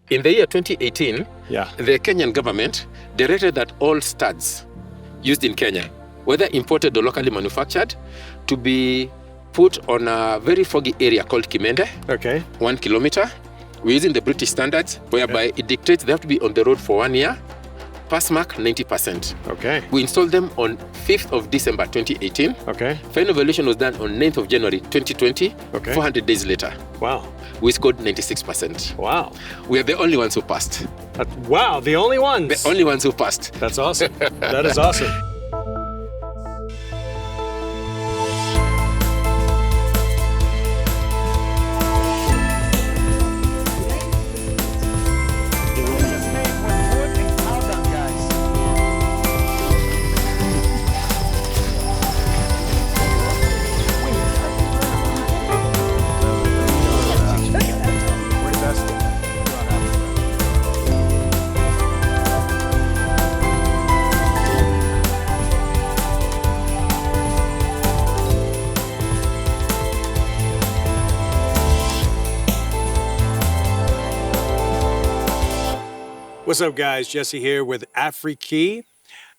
In the year 2018, Yeah. the Kenyan government directed that all studs used in Kenya, whether imported or locally manufactured, to be put on a very foggy area called Kimende, Okay. 1 kilometer. We're using the British standards, whereby it dictates they have to be on the road for 1 year, pass mark 90%. Okay. We installed them on 5th of December 2018. Okay. Final evaluation was done on 9th of January 2020, Okay. 400 days later. Wow. We scored 96%. Wow. We are the only ones who passed. Wow, the only ones. The only ones who passed. That's awesome. That is awesome. What's up, guys? Jesse here with iAfriKey,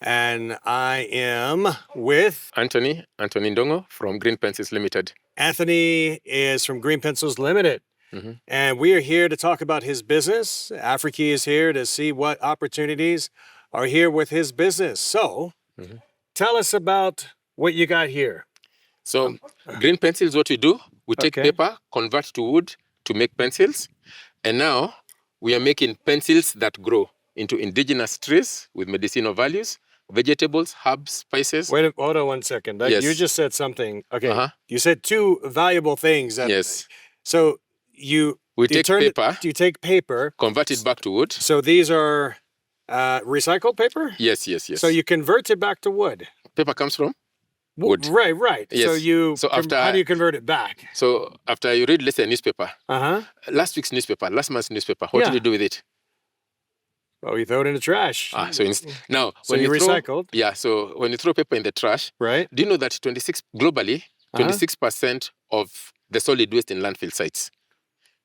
and I am with Antony Ndongo from Green Pencils Ltd. Antony is from Green Pencils Ltd. And we are here to talk about his business. iAfriKey is here to see what opportunities are here with his business. So tell us about what you got here. So Green Pencils, what we do, we take Okay. paper, convert to wood to make pencils. And now we are making pencils that grow into indigenous trees with medicinal values, vegetables, herbs, spices. Wait, hold on one second. Yes. You just said something. Okay. Uh-huh. You said two valuable things. Yes. So We take paper, you take paper. convert it back to wood. So these are recycled paper? Yes. So you convert it back to wood? Paper comes from wood. Right. Yes. So how do you convert it back? So after you read, let's say, a newspaper, Uh-huh. last week's newspaper, last month's newspaper, what do you do with it? Oh, you throw it in the trash. Now, So when you throw, recycled? Yeah, so when you throw paper in the trash, Right? do you know that globally, 26% of the solid waste in landfill sites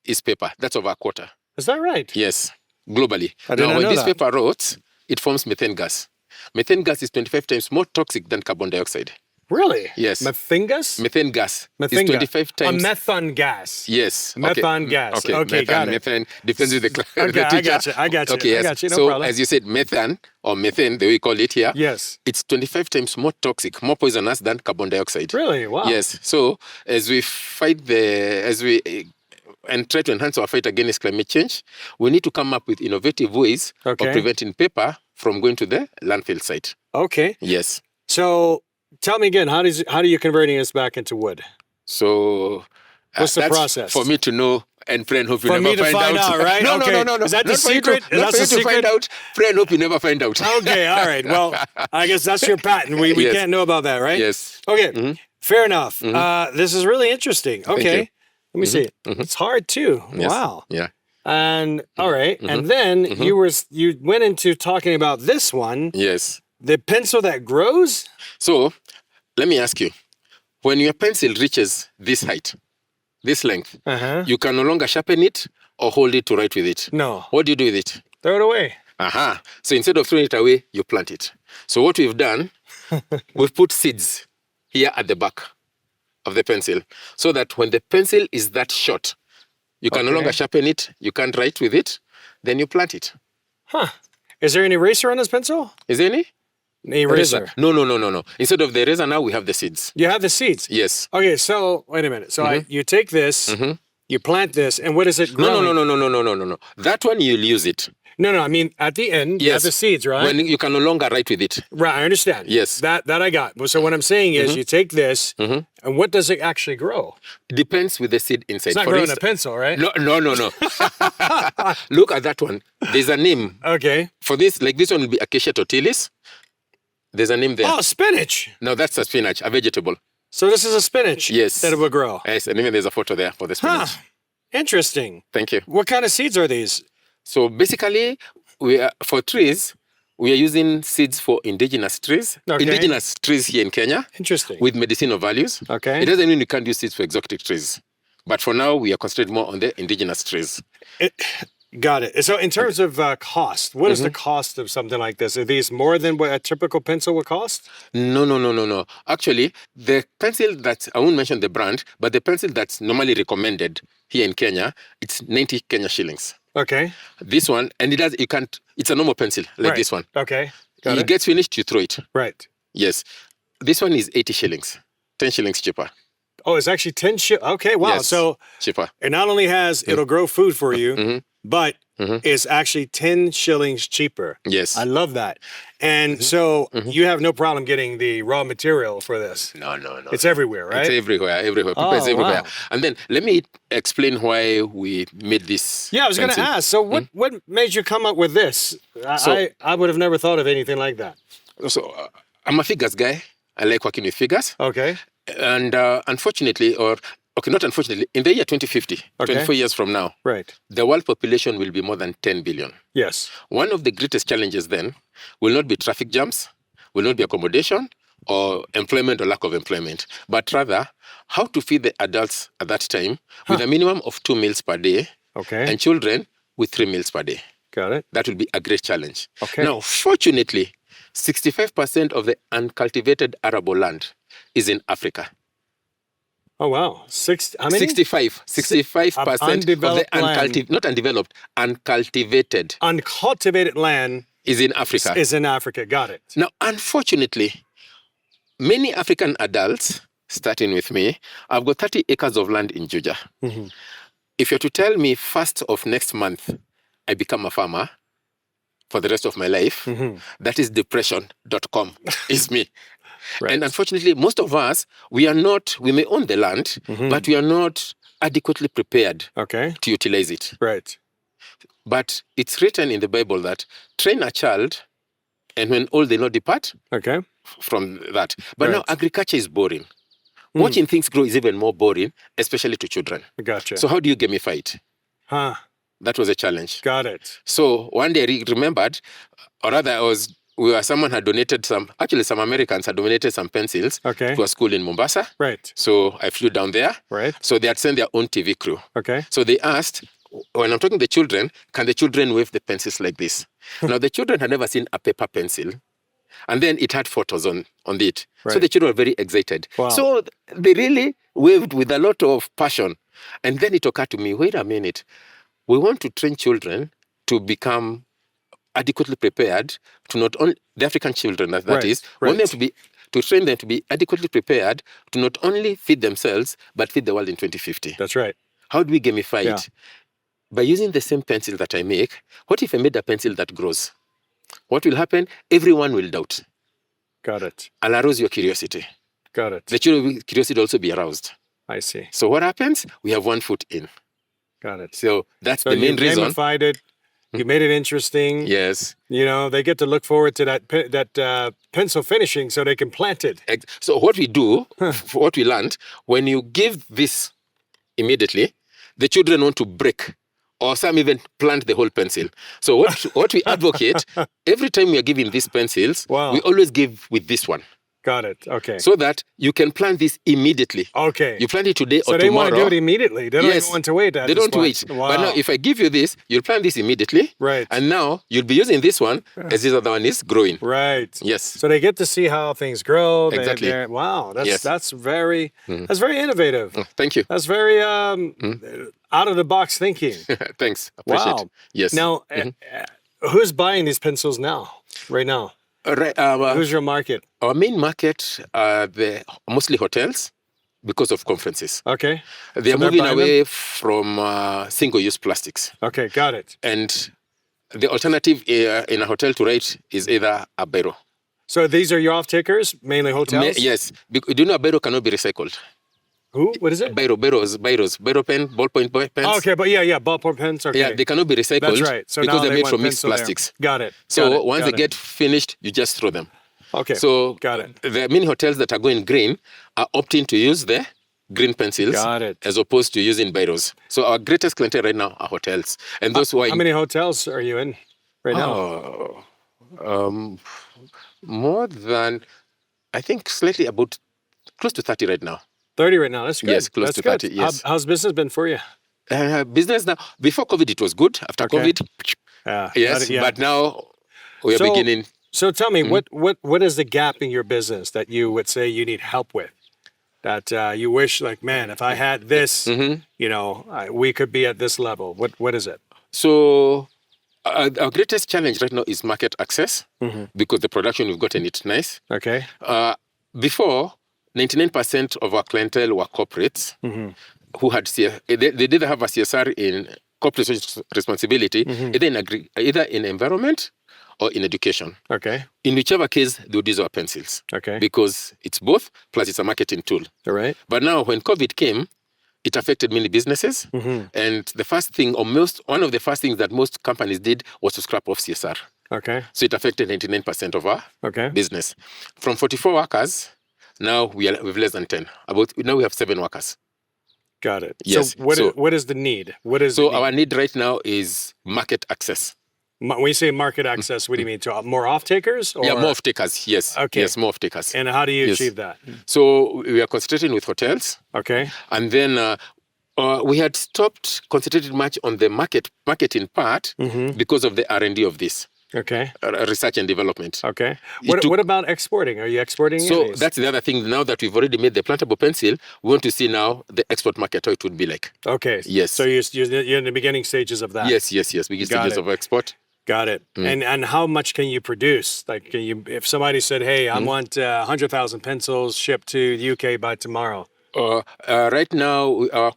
is paper? That's over a quarter. Is that right? Yes, globally. I did Now, not when know this that. paper rots, it forms methane gas. Methane gas is 25 times more toxic than carbon dioxide. Really? Yes. Methane gas? Methane gas Methane is 25 gas. times. A methane gas. Yes. Methane gas. Okay, got it. Methane depends with the Okay, the I teacher. got you. I got you. No so problem. as you said, methane, the way we call it here, Yes. it's 25 times more toxic, more poisonous than carbon dioxide. Really? Wow. Yes. So as we and try to enhance our fight against climate change, we need to come up with innovative ways of preventing paper from going to the landfill site. Okay. Yes. So tell me again, how do you converting this back into wood? So What's the that's process? for me to know, and friend, hope you For never me to find out, right? No, Okay. no. Is that the Not for you secret? to- Not for you to find out. Friend, hope you never find out. Okay, all right. Well, I guess that's your patent. We Yes. can't know about that, right? Yes. Okay, fair enough. This is really interesting. Okay, you. let me see. It's hard too. Yes. Wow. Yeah. And all right, and then you went into talking about this one, Yes. the pencil that grows. So let me ask you, when your pencil reaches this height, this length, you can no longer sharpen it or hold it to write with it. No, What do you do with it? throw it away. So instead of throwing it away, you plant it. So what we've done, we've put seeds here at the back of the pencil, so that when the pencil is that short, you can no longer sharpen it, you can't write with it, then you plant it. Huh? Is there an eraser on this pencil? Is there any? An eraser. No. Instead of the eraser, now we have the seeds. You have the seeds. Yes. Okay, so wait a minute. So you take this, you plant this, and what is it growing? No. That one you'll use it. No, I mean at the end, you have the seeds, right? When you can no longer write with it. Right, I understand. Yes. That I got. So what I'm saying is you take this, and what does it actually grow? Depends with the seed inside. It's not growing a pencil, right? No. Look at that one. There's a name. Okay. For this, like this one will be Acacia tortilis. There's a name there. Oh, spinach. No, that's a spinach, a vegetable. So this is a spinach. Yes. That it will grow. Yes, and even there's a photo there for the spinach. Interesting. Thank you. What kind of seeds are these? So basically, for trees, we are using seeds for indigenous trees. Okay. Indigenous trees here in Kenya. Interesting. With medicinal values. Okay. It doesn't mean we can't use seeds for exotic trees. But for now, we are concentrating more on the indigenous trees. Got it. So in terms of cost, what is the cost of something like this? Are these more than what a typical pencil would cost? No. Actually, the pencil that, I won't mention the brand, but the pencil that's normally recommended here in Kenya, it's 90 Kenya shillings. Okay. This one, and it's a normal pencil, like this one. Okay. It gets finished, you throw it. Right. Yes. This one is 80 shillings, 10 shillings cheaper. Oh, it's actually 10 Okay, wow. Yes, so cheaper. it not only has, it'll grow food for you, but it's actually 10 shillings cheaper. Yes. I love that. And so you have no problem getting the raw material for this. No. It's everywhere, right? It's everywhere. People, it's everywhere. Wow. And then let me explain why we made this. Yeah, I was going to ask. So what made you come up with this? I would have never thought of anything like that. So I'm a figures guy. I like working with figures. Okay. And unfortunately, not unfortunately, in the year 2050, 24 years from now, right, the world population will be more than 10 billion. Yes. One of the greatest challenges then will not be traffic jams, will not be accommodation or employment or lack of employment, but rather how to feed the adults at that time with a minimum of 2 meals per day, and children with 3 meals per day. Got it. That will be a great challenge. Okay. Now, fortunately, 65% of the uncultivated arable land is in Africa. Oh, wow. How many? 65% of the not undeveloped, uncultivated. Uncultivated land is in Africa. Is in Africa. Got it. Now, unfortunately, many African adults, starting with me, I've got 30 acres of land in Juja. If you're to tell me 1st of next month, I become a farmer for the rest of my life, that is depression.com. Is me. Right. And unfortunately, most of us, we may own the land, but we are not adequately prepared to utilize it. Right. But it's written in the Bible that train a child, and when old they not depart from that. But now agriculture is boring. Watching things grow is even more boring, especially to children. Gotcha. So how do you gamify it? That was a challenge. Got it. So one day I remembered, or rather someone had donated some Americans had donated some pencils to a school in Mombasa. Right. So I flew down there. Right. So they had sent their own TV crew. Okay. So they asked, when I'm talking to the children, can the children wave the pencils like this? Now the children had never seen a paper pencil. And then it had photos on it. Right. So the children were very excited. Wow. So they really waved with a lot of passion. And then it occurred to me, wait a minute. We want to train children to become adequately prepared to not only the African children, that is, want them to train them to be adequately prepared to not only feed themselves, but feed the world in 2050. That's right. How do we gamify it? By using the same pencil that I make, what if I made a pencil that grows? What will happen? Everyone will doubt. Got it. I'll arouse your curiosity. Got it. The children's curiosity will also be aroused. I see. So what happens? We have 1 foot in. Got it. So that's the main reason. You gamified it. You made it interesting. Yes. You know, they get to look forward to that pencil finishing so they can plant it. So what we do, what we learned, when you give this immediately, the children want to break, or some even plant the whole pencil. So what we advocate, every time we are giving these pencils, we always give with this one. Got it. Okay. So that you can plant this immediately. Okay. You plant it today or tomorrow. So they want to do it immediately. They don't even want to wait. They don't wait. Wow. But now if I give you this, you'll plant this immediately. Right. And now you'll be using this one as this other one is growing. Right. Yes. So they get to see how things grow. Exactly. Wow. That's very innovative. Thank you. That's very out of the box thinking. Thanks. Appreciate it. Yes. Now, who's buying these pencils right now? Who's your market? Our main market are mostly hotels because of conferences. Okay. They're moving away from single-use plastics. Okay, got it. And the alternative in a hotel to write is either a biro. So these are your off-takers, mainly hotels? Yes. Do you know a biro cannot be recycled? Who? What is it? Biro pen, ballpoint pens. Okay, but ballpoint pens. Okay. Yeah, they cannot be recycled. That's right. So because now they're made from mixed plastics. Got it. So once they get finished, you just throw them. Okay. So got it. There are many hotels that are going green are opting to use the green pencils as opposed to using biros. So our greatest clientele right now are hotels, and those who are. How many hotels are you in right now? More than, I think, slightly about close to 30 right now. 30 right now. That's good. Yes, close to 30. Good. Yes. How's business been for you? Business now, before COVID, it was good. After COVID, yes, but now we are beginning. So tell me, what is the gap in your business that you would say you need help with? That you wish, like, man, if I had this, we could be at this level. What is it? So our greatest challenge right now is market access, because the production we've gotten it nice. Okay. Before, 99% of our clientele were corporates who had they did have a CSR in corporate responsibility, either in environment or in education. Okay. In whichever case, they would use our pencils. Okay. Because it's both, plus it's a marketing tool. All right. But now, when COVID came, it affected many businesses. And the first thing, or one of the first things that most companies did was to scrap off CSR. Okay. So it affected 99% of our business. From 44 workers, now we've less than 10. Now we have 7 workers. Got it. Yes. So what is the need? Our need right now is market access. When you say market access, what do you mean? To more off-takers? Or? Yeah, more off-takers, yes. Okay. Yes, more off-takers. And how do you achieve that? So we are concentrating with hotels. Okay. And then we had stopped concentrating much on the marketing part because of the R&D of this. Okay. Research and development. Okay. What about exporting? Are you exporting? So that's the other thing. Now that we've already made the plantable pencil, we want to see now the export market, how it would be like. Okay. Yes. So you're in the beginning stages of that. Yes. Beginning stages of export. Got it. And how much can you produce? Like, if somebody said, "Hey, I want 100,000 pencils shipped to the UK by tomorrow." Right now, our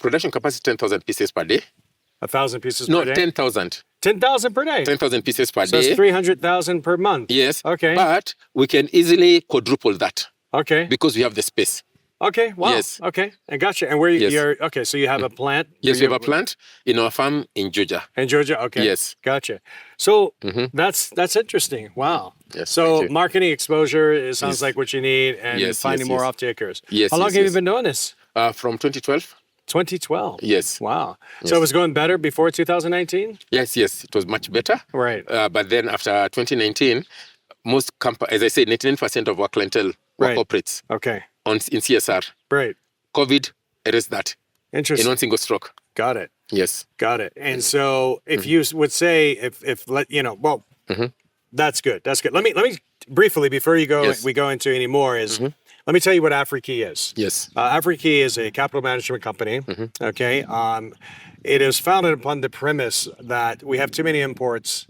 production capacity is 10,000 pieces per day. 1,000 pieces per day? No, 10,000. 10,000 per day? 10,000 pieces per day. So it's 300,000 per month? Yes. Okay. But we can easily quadruple that. Okay. Because we have the space. Okay. Wow. Yes. Okay. I got you. And where you're, okay, so you have a plant? Yes, we have a plant in our farm in Georgia. In Georgia? Okay. Yes. Gotcha. So that's interesting. Wow. Yes. So marketing exposure sounds like what you need, and finding more off-takers. Yes. How long have you been doing this? From 2012. 2012? Yes. Wow. Yes. So it was going better before 2019? Yes. It was much better. Right. But then after 2019, most companies, as I said, 99% of our clientele were corporates. Okay. In CSR. Right. COVID erased that. Interesting. In one single stroke. Got it. Yes. Got it. And so if you would say, that's good. That's good. Let me briefly, before we go into any more, let me tell you what iAfriKey is. Yes. iAfriKey is a capital management company. Okay. It is founded upon the premise that we have too many imports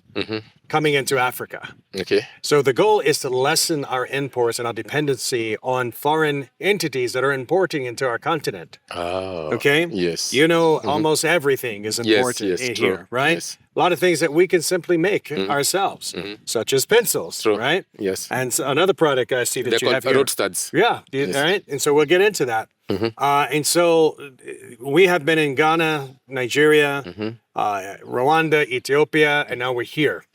coming into Africa. Okay. So the goal is to lessen our imports and our dependency on foreign entities that are importing into our continent. Oh. Okay. Yes. Almost everything is imported in here, right? Yes. A lot of things that we can simply make ourselves, such as pencils, right? Yes. And another product I see that you have here. Road studs. Yeah. Yes. All right. And so we'll get into that. And so we have been in Ghana, Nigeria, Rwanda, Ethiopia, and now we're here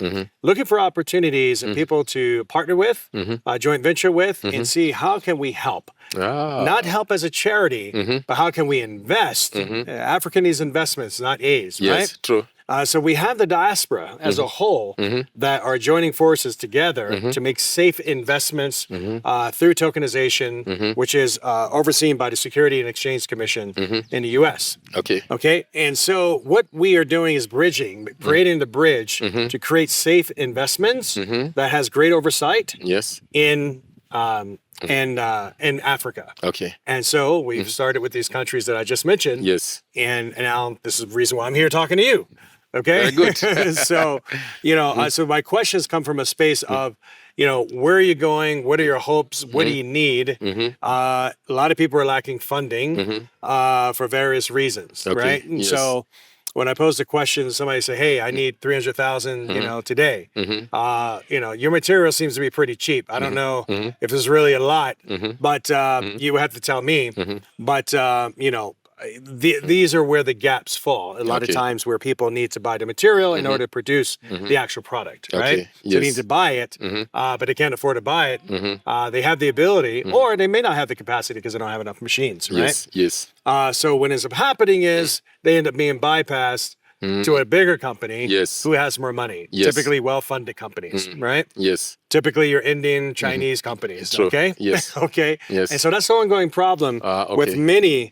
looking for opportunities and people to partner with, joint venture with, and see how can we help. Not help as a charity, but how can we invest? Africa needs investments, not A's, right? Yes, true. So we have the diaspora as a whole that are joining forces together to make safe investments through tokenization, which is overseen by the Security and Exchange Commission in the U.S. Okay. And so what we are doing is creating the bridge to create safe investments that has great oversight in Africa. Okay. And so we've started with these countries that I just mentioned. Yes. And now this is the reason why I'm here talking to you. Okay. Very good. So, so my questions come from a space of, where are you going? What are your hopes? What do you need? A lot of people are lacking funding for various reasons, right? And so when I pose the question, somebody say, "Hey, I need 300,000, today." Your material seems to be pretty cheap. I don't know if there's really a lot, but you would have to tell me. But these are where the gaps fall. A lot of times where people need to buy the material in order to produce the actual product, right? So they need to buy it, but they can't afford to buy it. They have the ability, or they may not have the capacity because they don't have enough machines, right? Yes. So what ends up happening is they end up being bypassed to a bigger company Yes. who has more money. Yes. Typically well-funded companies, right? Yes. Typically your Indian, Chinese companies, True. okay? Yes. Okay? Yes. And so that's the ongoing problem with Okay. many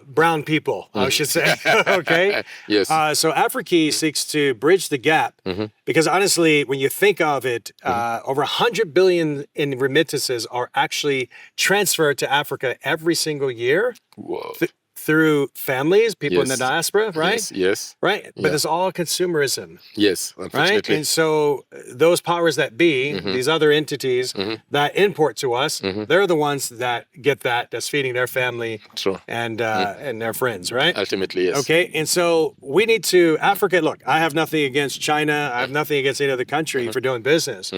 brown people, I should say, okay? Yes. So AfriKey seeks to bridge the gap because honestly, when you think of it, over 100 billion in remittances are actually transferred to Africa every single year. Whoa. Through families, people in the Yes. diaspora, right? Yes. Yes. Right. But it's all consumerism, Yes. right? Unfortunately. And so those powers that be, these other entities that import to us, they're the ones that get that's feeding their family True. and their friends, right? Ultimately, yes. Okay. And so we need to, Africa, look, I have nothing against China. I have nothing against any other country for doing business.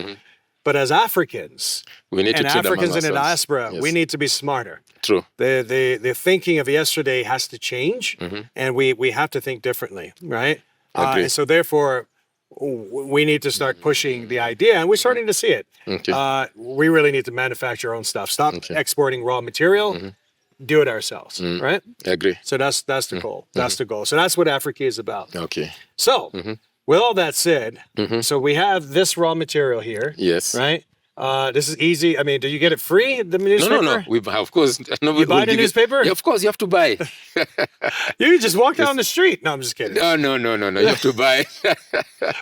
But as Africans We need and to treat them Africans in as the ourselves. diaspora, Yes. we need to be smarter. True. The thinking of yesterday has to change, and we have to think differently, right? Agree. And so therefore, we need to start pushing the idea, and we're starting to see it. Okay. We really need to manufacture our own stuff. Stop exporting raw material. Do it ourselves, right? Agree. So that's the goal. That's the goal. So that's what Africa is about. Okay. So, with all that said, so we have this raw material here, Yes. right? This is easy. I mean, do you get it free? The newspaper? No. We of course. No, You buy the newspaper? Yeah, of course, you have to buy. You can just walk down the street. No, I'm just kidding. No. You have to buy.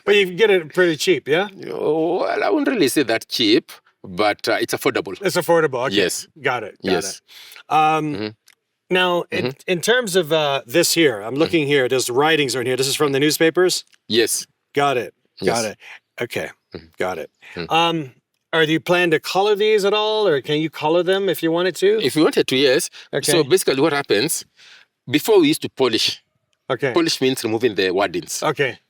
But you can get it pretty cheap, yeah? Oh, well, I wouldn't really say that cheap, but it's affordable. It's affordable. Okay. Yes. Got it. Yes. Now, in terms of this here, I'm looking here. There's writings on here. This is from the newspapers? Yes. Got it. Got Yes. it. Okay. Got it. Are you plan to color these at all, or can you color them if you wanted to? If you wanted to, yes. Okay. So basically what happens, before we used to polish. Okay. Polish means removing the wordings. Okay.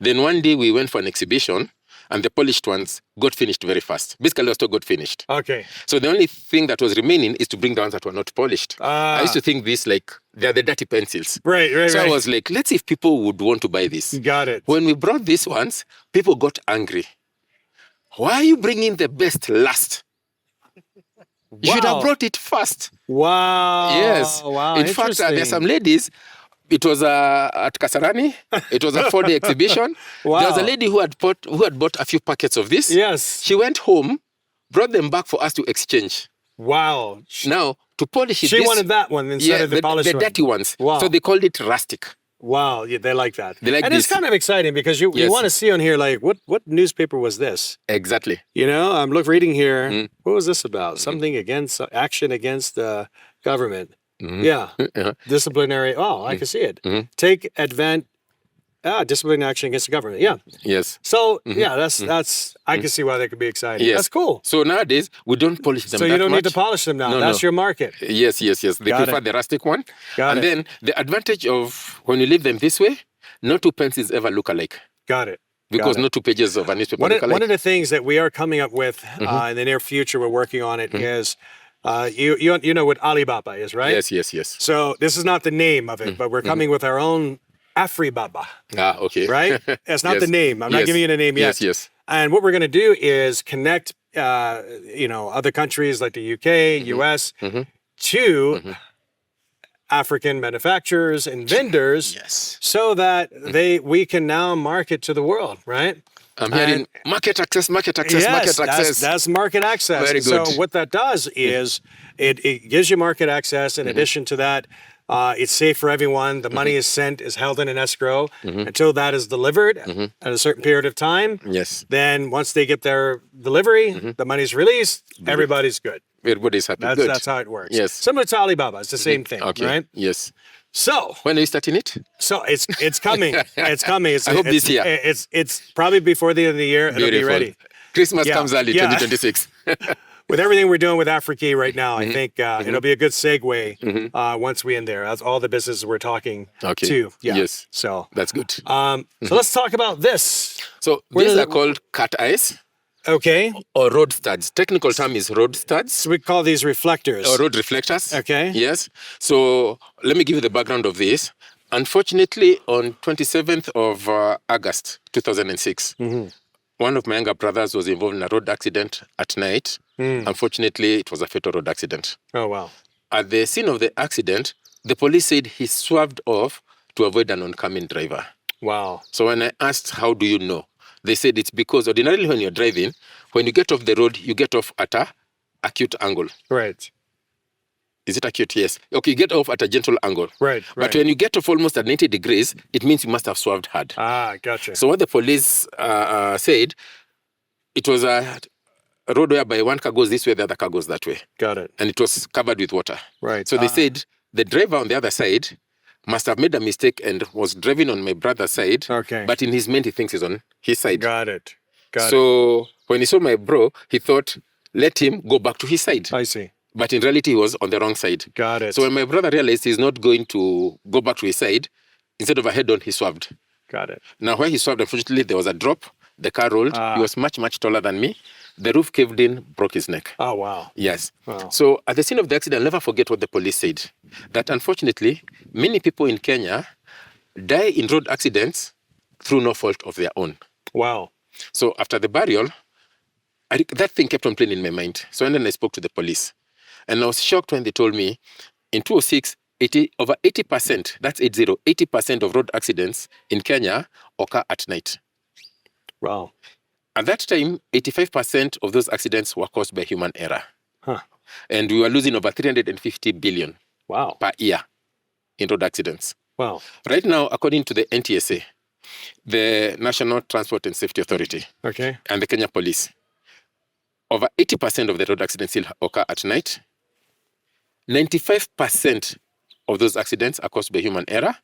Then one day we went for an exhibition and the polished ones got finished very fast. Basically, also got finished. Okay. So the only thing that was remaining is to bring the ones that were not polished. I used to think this like they're the dirty pencils. Right. So I was like, let's see if people would want to buy this. Got it. When we brought these ones, people got angry. Why are you bringing the best last? You should have Wow. brought it first. Wow. Yes. Wow. In fact, there are Interesting. some ladies. It was at Kasarani. It was a 4-day exhibition. Wow. There was a lady who had bought a few packets of this. Yes. She went home, brought them back for us to exchange. Wow. Now, to polish it, She this- wanted that one instead of the polished the one. dirty ones. Wow. So they called it rustic. Wow, yeah, they like that. They like and this. it's kind of exciting because you Yes. want to see on here like what newspaper was this? Exactly. You know, I'm reading here. What was this about? Something against action against the government. Yeah, disciplinary. Oh, I can see it. Take disciplinary action against the government. Yeah. Yes. So yeah, that's I can see why that could be exciting. Yes. That's cool. So nowadays, we don't polish them So that you don't much. need to polish them now. No, That's no. your market. Yes. They Got prefer it. the rustic one. Got and it. then the advantage of when you leave them this way, no two pencils ever look alike. Got it. Because Got it. no two pages of a newspaper One look alike. of the things that we are coming up with in the near future, we're working on it, is you know what Alibaba is, right? Yes. So this is not the name of it, but we're coming with our own AfriBaba, Ah, okay. right? It's not Yes. the name. I'm not Yes. giving you the name yet. Yes. And what we're going to do is connect, other countries like the UK, US, to African manufacturers and vendors, Yes. so that we can now market to the world, right? I'm hearing market access. Yes, that's market access. Very So good. what that does is it gives you market access. In addition to that, it's safe for everyone. The money is sent, is held in an escrow until that is delivered at a certain period of time. Yes. Then once they get their delivery, the money's released, everybody's good. Everybody's happy. That's, Good. that's how it works. Yes. Similar to Alibaba, it's the same thing, Okay. right? Yes. So When are you starting it? it's coming. It's coming. I hope this year. It's probably before the end of the year. It'll be Beautiful. ready. Christmas Yeah. comes early, Yeah. 2026. With everything we're doing with AfriKey right now, I think it'll be a good segue once we in there. That's all the businesses we're talking Okay. to. Yeah. Yes. So, That's good. so let's talk about this. So Where these does are it- called cat eyes Okay. or road studs. Technical term is road studs So we call these reflectors. or road reflectors. Okay. Yes. So let me give you the background of this. Unfortunately, on 27th of August 2006, one of my younger brothers was involved in a road accident at night. Unfortunately, it was a fatal road accident. Oh wow. At the scene of the accident, the police said he swerved off to avoid an oncoming driver. Wow. So when I asked, how do you know? They said it's because ordinarily when you're driving, when you get off the road, you get off at a acute angle. Right. Is it acute? Yes. Okay, you get off at a gentle angle. Right. But when you get off almost at 90 degrees, it means you must have swerved hard. Ah, gotcha. So what the police said, it was a road whereby one car goes this way, the other car goes that way. Got it. And it was covered with water. Right. So they said the driver on the other side must have made a mistake and was driving on my brother's side. Okay. But in his mind, he thinks he's on his side. Got it. So when he saw my bro, he thought, let him go back to his side. I see. But in reality, he was on the wrong side. Got it. So when my brother realized he's not going to go back to his side, instead of a head-on, he swerved. Got it. Now, where he swerved, unfortunately, there was a drop. The car rolled. He was much, much taller than me. The roof caved in, broke his neck. Oh, wow. Yes. Wow. So at the scene of the accident, I'll never forget what the police said. That unfortunately, many people in Kenya die in road accidents through no fault of their own. Wow. So after the burial, that thing kept on playing in my mind. So then I spoke to the police. And I was shocked when they told me in 2006, over 80%, that's 80% of road accidents in Kenya occur at night. Wow. At that time, 85% of those accidents were caused by human error. Huh. And we were losing over 350 billion per year in road accidents. Wow. Right now, according to the NTSA, the National Transport and Safety Authority, and the Kenya Police, over 80% of the road accidents still occur at night. 95% of those accidents are caused by human error.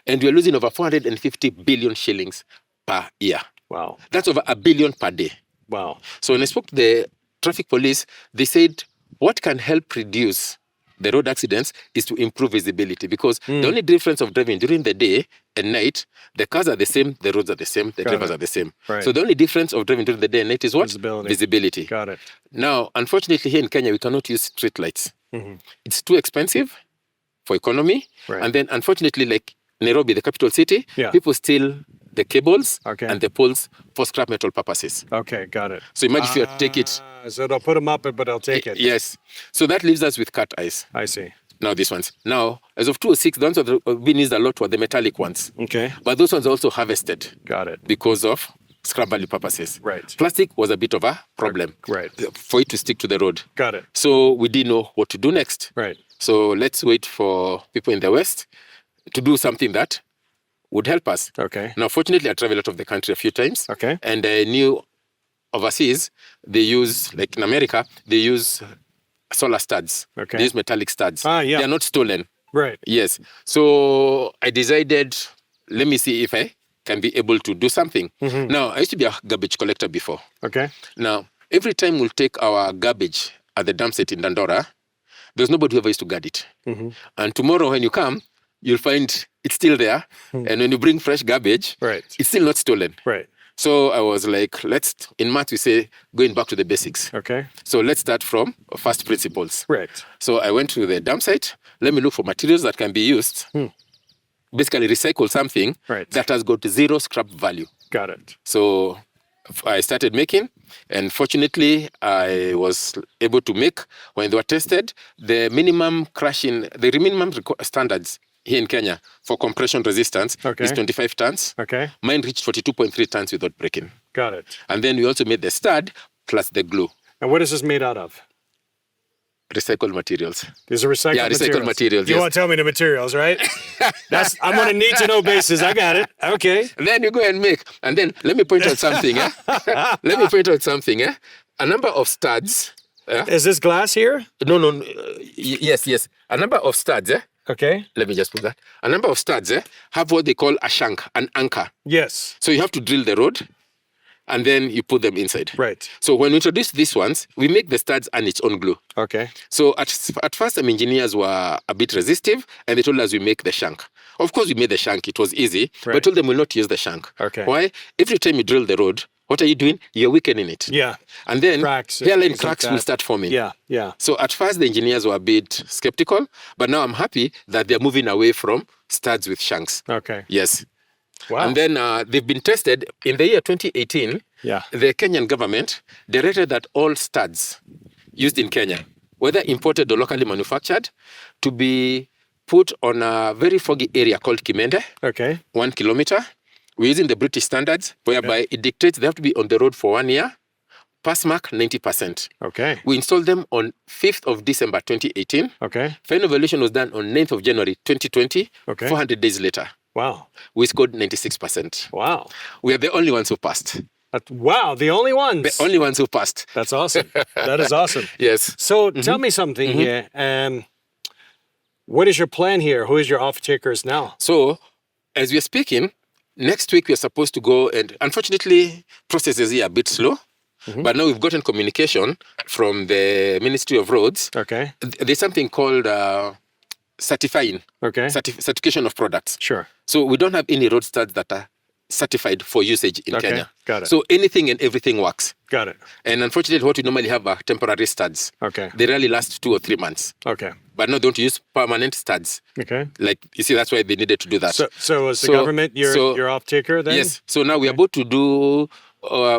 And we're losing over 450 billion shillings per year. Wow. That's over $1 billion per day. Wow. So when I spoke to the traffic police, they said what can help reduce the road accidents is to improve visibility, because the only difference of driving during the day and night, the cars are the same, the roads are the same, the drivers are the same. Right. So the only difference of driving during the day and night is what? Visibility. Got it. Now, unfortunately, here in Kenya, we cannot use street lights. It's too expensive for economy. Right. And then, unfortunately, like Nairobi, the capital city, people steal the cables and the poles for scrap metal purposes. Okay, got it. So imagine if you take it. So they'll put them up, but they'll take it. Yes. So that leaves us with cut eyes. I see. Now these ones. Now, as of 2006, the ones that have been used a lot were the metallic ones. Okay. But those ones are also harvested. Got it. Because of scrap value purposes. Right. Plastic was a bit of a problem. Right. For it to stick to the road. Got it. So we didn't know what to do next. Right. So let's wait for people in the West to do something that would help us. Okay. Now, fortunately, I traveled out of the country a few times. Okay. And I knew overseas, they use, like in America, they use solar studs. Okay. They use metallic studs. Yeah. They are not stolen. Right. Yes. So I decided, let me see if I can be able to do something. Now, I used to be a garbage collector before. Okay. Now, every time we'll take our garbage at the dump site in Dandora, there's nobody who ever used to guard it. And tomorrow when you come, you'll find it's still there. And when you bring fresh garbage, it's still not stolen. Right. So I was like, in math we say, going back to the basics. Okay. So let's start from first principles. Right. So I went to the dump site. Let me look for materials that can be used. Basically recycle something that has got zero scrap value. Got it. So I started making, and fortunately I was able to make, when they were tested, the minimum standards here in Kenya for compression resistance is 25 tons. Okay. Mine reached 42.3 tons without breaking. Got it. And then we also made the stud plus the glue. And what is this made out of? Recycled materials. These are recycled materials? Yeah, recycled materials, You won't tell me the materials, right? I'm on a need-to-know basis. I got it. Okay. And then you go and make. And then let me point out something. Let me point out something. A number of studs. Is this glass here? No. Yes. A number of studs. Okay. Let me just put that. A number of studs have what they call a shank, an anchor. Yes. So you have to drill the road, and then you put them inside. Right. So when we introduce these ones, we make the studs and its own glue. Okay. So at first, some engineers were a bit resistive, and they told us we make the shank. Of course, we made the shank. It was easy. Right. But I told them we'll not use the shank. Okay. Why? Every time you drill the road, what are you doing? You're weakening it. Yeah. And then hairline cracks will start forming. Yeah. So at first, the engineers were a bit skeptical, but now I'm happy that they're moving away from studs with shanks. Okay. Yes. Wow. And then they've been tested in the year 2018. Yeah. The Kenyan government directed that all studs used in Kenya, whether imported or locally manufactured, to be put on a very foggy area called Kimende, Okay. 1 kilometer. We're using the British standards, whereby it dictates they have to be on the road for 1 year. Pass mark 90%. Okay. We installed them on 5th of December 2018. Okay. Final evaluation was done on 9th of January 2020. Okay. 400 days later, Wow. we scored 96%. Wow. We are the only ones who passed. Wow. The only ones. The only ones who passed. That's awesome. That is awesome. Yes. So tell me something here. What is your plan here? Who is your off-takers now? So, as we are speaking, next week we are supposed to go, and unfortunately, processes here are a bit slow. But now we've gotten communication from the Ministry of Roads. Okay. There's something called certifying. Okay. Certification of products. Sure. So we don't have any road studs that are certified for usage in Kenya. Got it. So anything and everything works. Got it. And unfortunately, what we normally have are temporary studs. Okay. They rarely last 2 or 3 months. Okay. But now they don't use permanent studs. Okay. Like, you see, that's why they needed to do that. So is the government your off-taker then? Yes. So now we're about to do,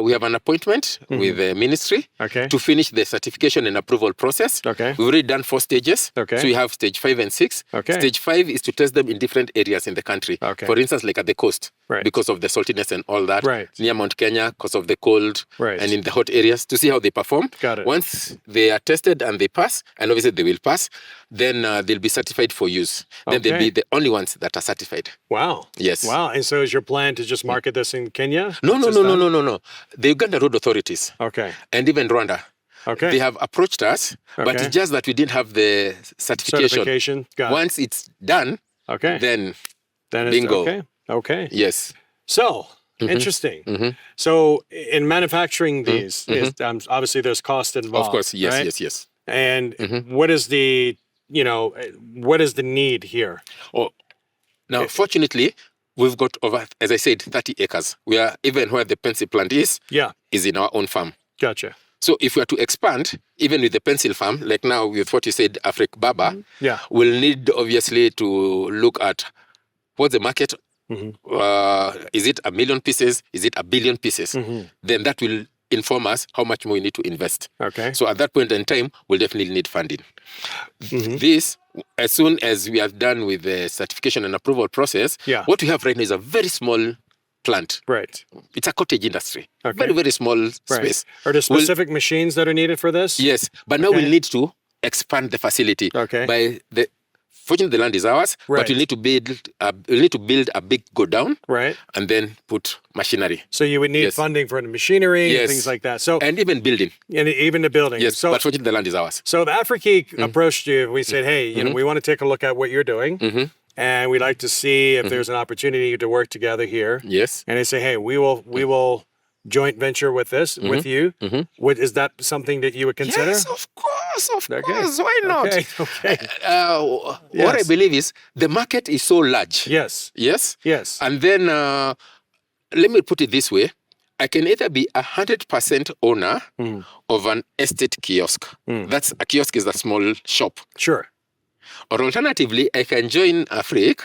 we have an appointment with the ministry to finish the certification and approval process. Okay. We've already done 4 stages. Okay. So we have stage 5 and 6. Okay. Stage 5 is to test them in different areas in the country. Okay. For instance, like at the coast, Right. because of the saltiness and all that. Right. Near Mount Kenya, because of the cold. Right. And in the hot areas, to see how they perform. Got it. Once they are tested and they pass, and obviously they will pass, then they'll be certified for use. Then they'll be the only ones that are certified. Wow. Yes. Wow. And so is your plan to just market this in Kenya? No. The Uganda road authorities Okay. and even Rwanda, Okay. they have approached us, but Okay. it's just that we didn't have the certification. Got it. Once it's done, Okay. then Then it's bingo. okay. Okay. Yes. So interesting. So in manufacturing these, obviously there's cost involved. Of course, yes, right? yes. And what is the what is the need here? Oh, now fortunately, we've got over, as I said, 30 acres. We are even where the pencil plant is in our own farm. Gotcha. So if we are to expand, even with the pencil farm, like now with what you said, Baba, we'll need obviously to look at what's the market. Is it 1 million pieces? Is it 1 billion pieces? Then that will inform us how much more we need to invest. Okay. So at that point in time, we'll definitely need funding. This, as soon as we are done with the certification and approval process, what we have right now is a very small plant. Right. It's a cottage industry. Okay. Very, very small space. Are there specific machines that are needed for this? Yes, but now we'll need to expand the facility. Okay. Fortunately, the land is ours, but we need to build a big go down, and then put machinery. So you would need funding for the machinery and things like that. So and even building. And even the building. Yes, so, but fortunately, the land is ours. So the iAfriKey approached you. We said, hey, we want to take a look at what you're doing, and we'd like to see if there's an opportunity to work together here. Yes. And they say, hey, we will joint venture with this with you. Is that something that you would consider? Yes, of course. Why not? Okay. What I believe is the market is so large. Yes. Yes? Yes. And then, let me put it this way. I can either be 100% owner of an estate kiosk. That's a kiosk is a small shop. Sure. Or alternatively, I can join Afrik,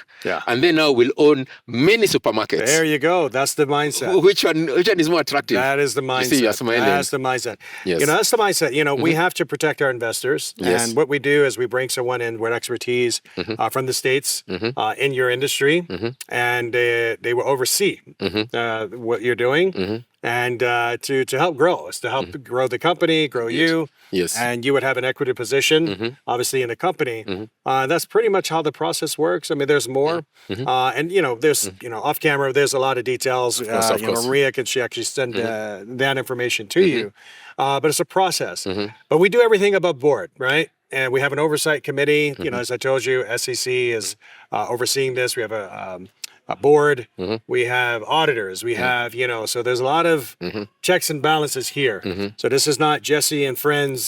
and then now we'll own many supermarkets. There you go. That's the mindset. Which one is more attractive? That is the mindset. You see, you're smiling. That's the mindset. Yes. That's the mindset. We have to protect our investors. Yes. And what we do is we bring someone in with expertise from the States in your industry, and they will oversee what you're doing. And to help grow, is to help grow the company, grow you. Yes. And you would have an equity position, obviously, in the company. That's pretty much how the process works. I mean, there's more. And, there's, off camera, there's a lot of details. Of course. Maria can actually send that information to you. But it's a process. But we do everything above board, right? And we have an oversight committee. As I told you, SEC is overseeing this. We have a board, we have auditors, we have, so there's a lot of checks and balances here. So this is not Jesse and friends,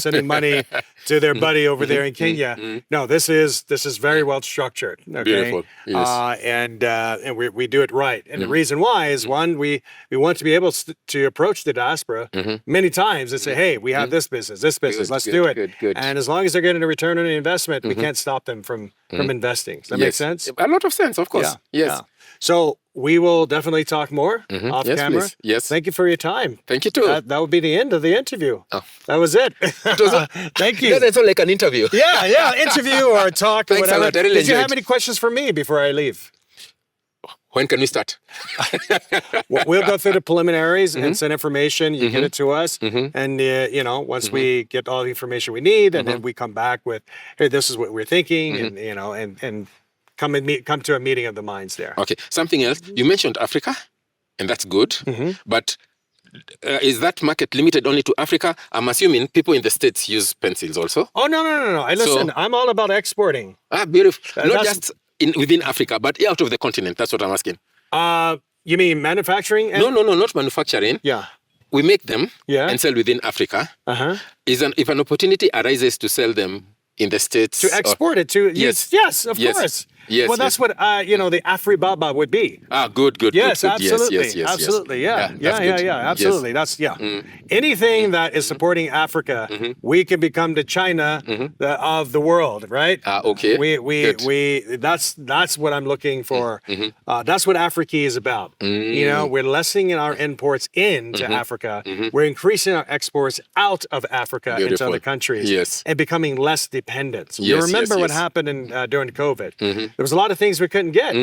sending money to their buddy over there in Kenya. No, this is very well structured. Okay? Beautiful. Yes. And we do it right. And the reason why is one, we want to be able to approach the diaspora many times and say, hey, we have this business, let's do it. Good. And as long as they're getting a return on the investment, we can't stop them from investing. Does that make sense? A lot of sense, of course. Yeah. Yes. So we will definitely talk more off Yes, camera. please. Yes. Thank you for your time. Thank you too. That would be the end of the interview. Oh. That was it. Thank you. That's all like an interview. Yeah, interview or talk or Thanks a whatever. lot. I really Did you enjoyed. have any questions for me before I leave? When can we start? We'll go through the preliminaries and send information. You get it to us, and you know, once we get all the information we need, and then we come back with, hey, this is what we're thinking, and you know, and come to a meeting of the minds there. Okay. Something else. You mentioned Africa, and that's good. But is that market limited only to Africa? I'm assuming people in the States use pencils also. Oh no! Listen, I'm all about exporting. Ah, beautiful. Not That's- just within Africa, but out of the continent. That's what I'm asking. You mean manufacturing? No, not manufacturing. Yeah. We make them Yeah. and sell within Africa. Uh-huh. If an opportunity arises to sell them in the States. To export it to Yes. yes, of Yes. course. Yes, Well, that's what you know, the Afribaba would be. Good. Yes, good. absolutely. Yes. Absolutely. Yeah. that's good. Absolutely. Yes. That's anything that is supporting Africa, we can become the China of the world, right? Okay. We that's what I'm looking for. That's what AfriKey is about. You know, we're lessening our imports into Africa. We're increasing our exports out of Africa into Beautiful. other countries. Yes. And becoming less dependent. You Yes, remember yes, what yes. happened during COVID? There was a lot of things we couldn't get,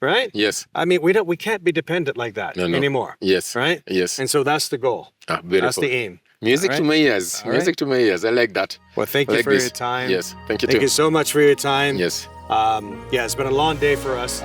right? Yes. I mean, we can't be dependent like that No. anymore. Yes. Right? Yes. And so that's the goal. Beautiful. That's the aim. Music All to right? my ears. All Music to my ears. I like that. Well, thank I you like for this. your time. Yes. Thank you Thank too. you so much for your time. Yes. Yeah, it's been a long day for us.